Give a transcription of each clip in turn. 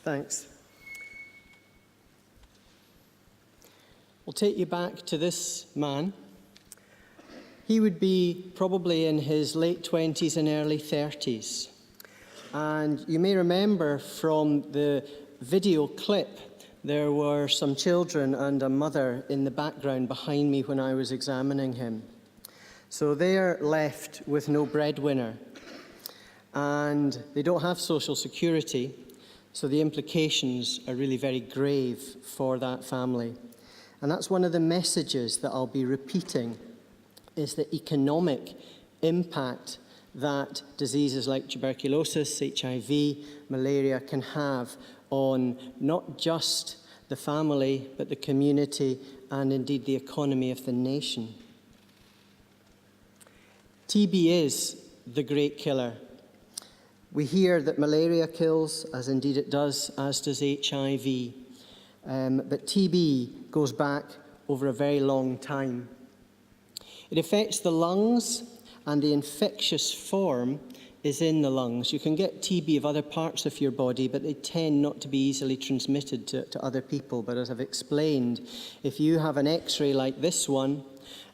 Thanks. We'll take you back to this man. He would be probably in his late 20s and early 30s. And you may remember from the video clip, there were some children and a mother in the background behind me when I was examining him. So they're left with no breadwinner. And they don't have social security. So the implications are really very grave for that family. And that's one of the messages that I'll be repeating, is the economic impact that diseases like tuberculosis, HIV, malaria can have on not just the family, but the community and indeed the economy of the nation. TB is the great killer. We hear that malaria kills, as indeed it does, as does HIV. But TB goes back over a very long time. It affects the lungs, and the infectious form is in the lungs. You can get TB of other parts of your body, but they tend not to be easily transmitted to other people. But as I've explained, if you have an X-ray like this one,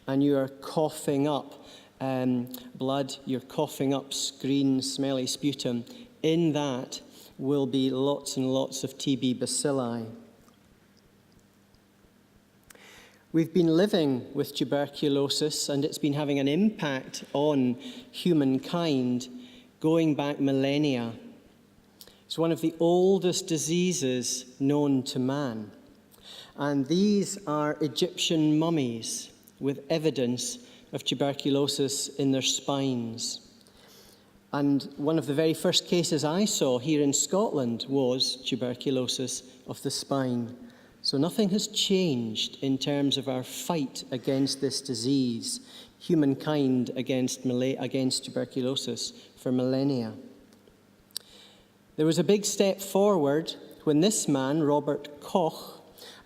and you are coughing up blood, you're coughing up green, smelly sputum, in that will be lots and lots of TB bacilli. We've been living with tuberculosis, and it's been having an impact on humankind going back millennia. It's one of the oldest diseases known to man. And these are Egyptian mummies with evidence of tuberculosis in their spines. And one of the very first cases I saw here in Scotland was tuberculosis of the spine. So nothing has changed in terms of our fight against this disease, humankind against tuberculosis for millennia. There was a big step forward when this man, Robert Koch,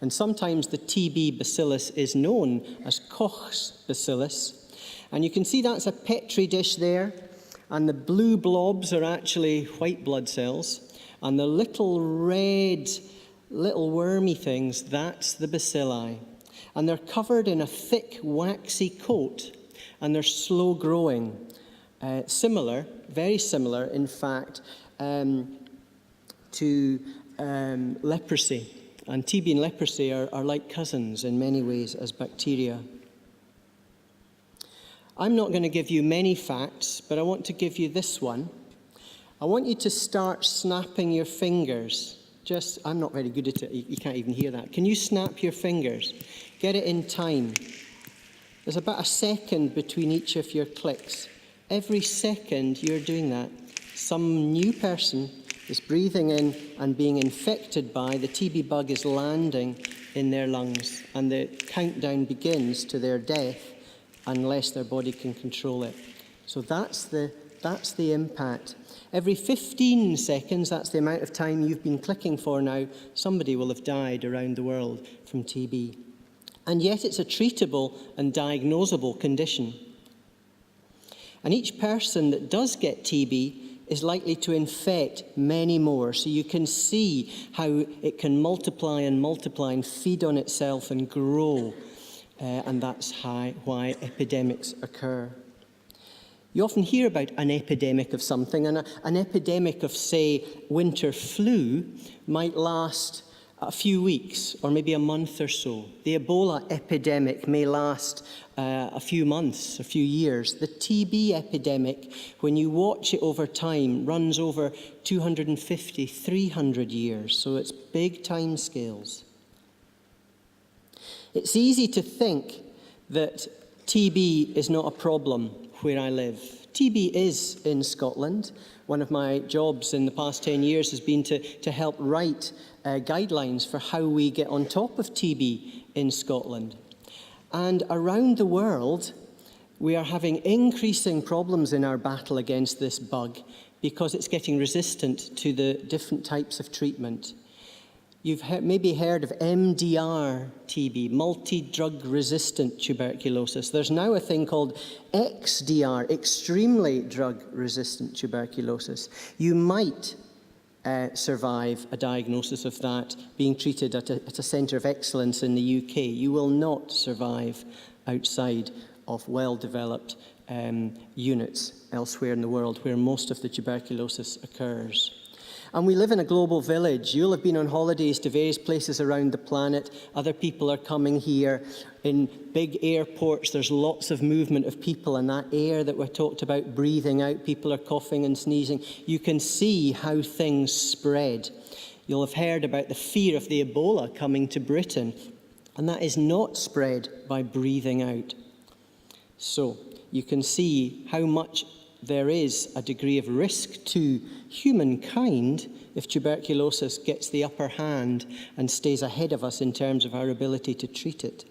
and sometimes the TB bacillus is known as Koch's bacillus. And you can see that's a Petri dish there, and the blue blobs are actually white blood cells, and the little red, little wormy things, that's the bacilli. And they're covered in a thick, waxy coat, and they're slow growing. Similar, very similar, in fact, to leprosy. And TB and leprosy are like cousins in many ways as bacteria. I'm not going to give you many facts, but I want to give you this one. I want you to start snapping your fingers. I'm not very good at it. You can't even hear that. Can you snap your fingers? Get it in time. There's about a second between each of your clicks. Every second you're doing that, some new person is breathing in and being infected by the TB bug is landing in their lungs, and the countdown begins to their death unless their body can control it. So that's the impact. Every 15 seconds, that's the amount of time you've been clicking for now, somebody will have died around the world from TB. And yet it's a treatable and diagnosable condition. And each person that does get TB is likely to infect many more. So you can see how it can multiply and feed on itself and grow. And that's why epidemics occur. You often hear about an epidemic of something, and an epidemic of, say, winter flu might last a few weeks or maybe a month or so. The Ebola epidemic may last a few months, a few years. The TB epidemic, when you watch it over time, runs over 250, 300 years. So it's big time scales. It's easy to think that TB is not a problem where I live. TB is in Scotland. One of my jobs in the past 10 years has been to help write guidelines for how we get on top of TB in Scotland. And around the world, we are having increasing problems in our battle against this bug because it's getting resistant to the different types of treatment. You've maybe heard of MDR TB, multi-drug resistant tuberculosis. There's now a thing called XDR, extremely drug resistant tuberculosis. You might survive a diagnosis of that being treated at a centre of excellence in the UK. You will not survive outside of well-developed units elsewhere in the world where most of the tuberculosis occurs. And we live in a global village. You'll have been on holidays to various places around the planet. Other people are coming here. In big airports, there's lots of movement of people, and that air that we talked about, breathing out, people are coughing and sneezing. You can see how things spread. You'll have heard about the fear of the Ebola coming to Britain, and that is not spread by breathing out. So you can see how much there is a degree of risk to humankind if tuberculosis gets the upper hand and stays ahead of us in terms of our ability to treat it.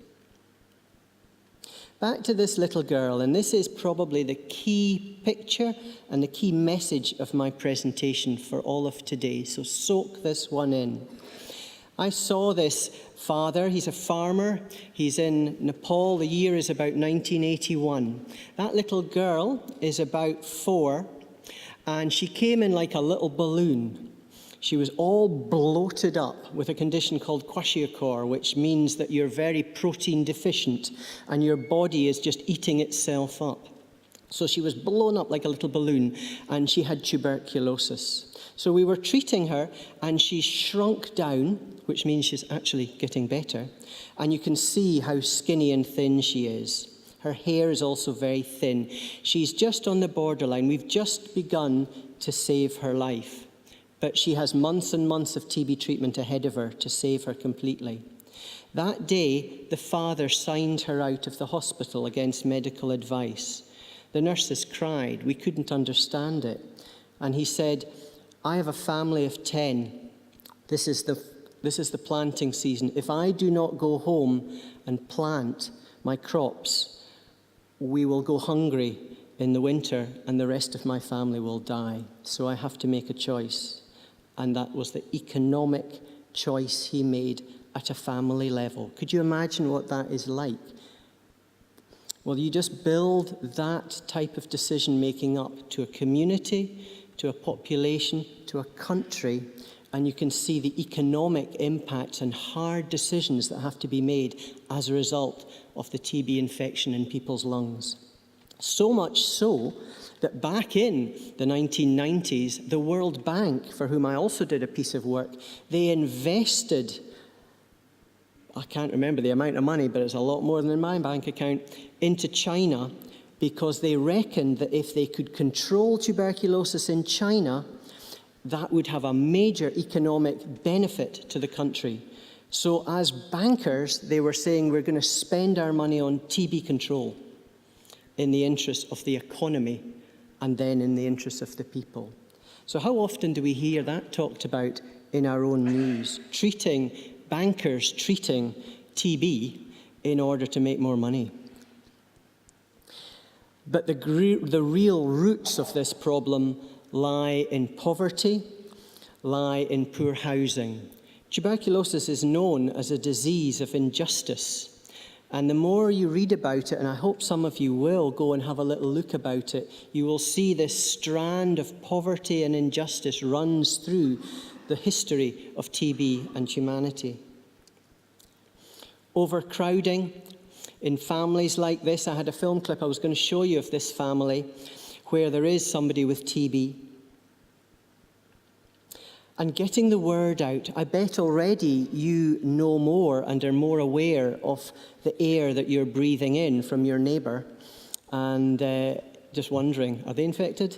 Back to this little girl, and this is probably the key picture and the key message of my presentation for all of today, so soak this one in. I saw this father, he's a farmer, he's in Nepal, the year is about 1981. That little girl is about 4, and she came in like a little balloon. She was all bloated up with a condition called kwashiorkor, which means that you're very protein deficient and your body is just eating itself up. So she was blown up like a little balloon, and she had tuberculosis. So we were treating her, and she shrunk down, which means she's actually getting better. And you can see how skinny and thin she is. Her hair is also very thin. She's just on the borderline. We've just begun to save her life. But she has months and months of TB treatment ahead of her to save her completely. That day, the father signed her out of the hospital against medical advice. The nurses cried. We couldn't understand it. And he said, I have a family of 10. This is the planting season. If I do not go home and plant my crops, we will go hungry in the winter and the rest of my family will die. So I have to make a choice. And that was the economic choice he made at a family level. Could you imagine what that is like? Well, you just build that type of decision-making up to a community, to a population, to a country, and you can see the economic impacts and hard decisions that have to be made as a result of the TB infection in people's lungs. So much so that back in the 1990s, the World Bank, for whom I also did a piece of work, they invested, I can't remember the amount of money, but it's a lot more than in my bank account, into China, because they reckoned that if they could control tuberculosis in China, that would have a major economic benefit to the country. So as bankers, they were saying we're going to spend our money on TB control in the interest of the economy and then in the interest of the people. So how often do we hear that talked about in our own news? Bankers treating TB in order to make more money. But the real roots of this problem lie in poverty, lie in poor housing. Tuberculosis is known as a disease of injustice. And the more you read about it, and I hope some of you will go and have a little look about it, you will see this strand of poverty and injustice runs through the history of TB and humanity. Overcrowding in families like this. I had a film clip I was going to show you of this family where there is somebody with TB. And getting the word out, I bet already you know more and are more aware of the air that you're breathing in from your neighbour. And just wondering, are they infected?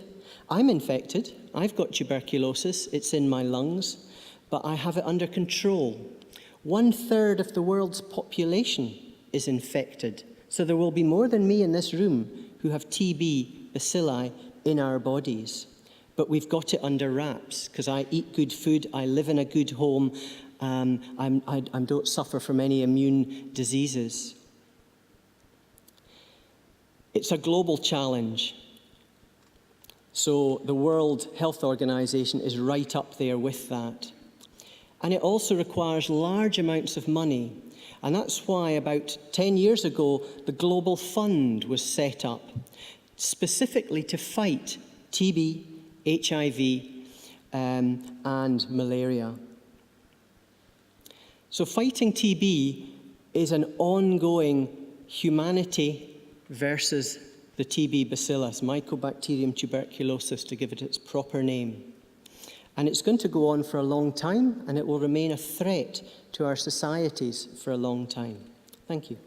I'm infected. I've got tuberculosis. It's in my lungs. But I have it under control. 1/3 of the world's population is infected. So there will be more than me in this room who have TB bacilli in our bodies. But we've got it under wraps because I eat good food, I live in a good home, I don't suffer from any immune diseases. It's a global challenge. So the World Health Organization is right up there with that. And it also requires large amounts of money. And that's why about 10 years ago, the Global Fund was set up specifically to fight TB, HIV, and malaria. So fighting TB is an ongoing humanity versus the TB bacillus, Mycobacterium tuberculosis, to give it its proper name. And it's going to go on for a long time, and it will remain a threat to our societies for a long time. Thank you.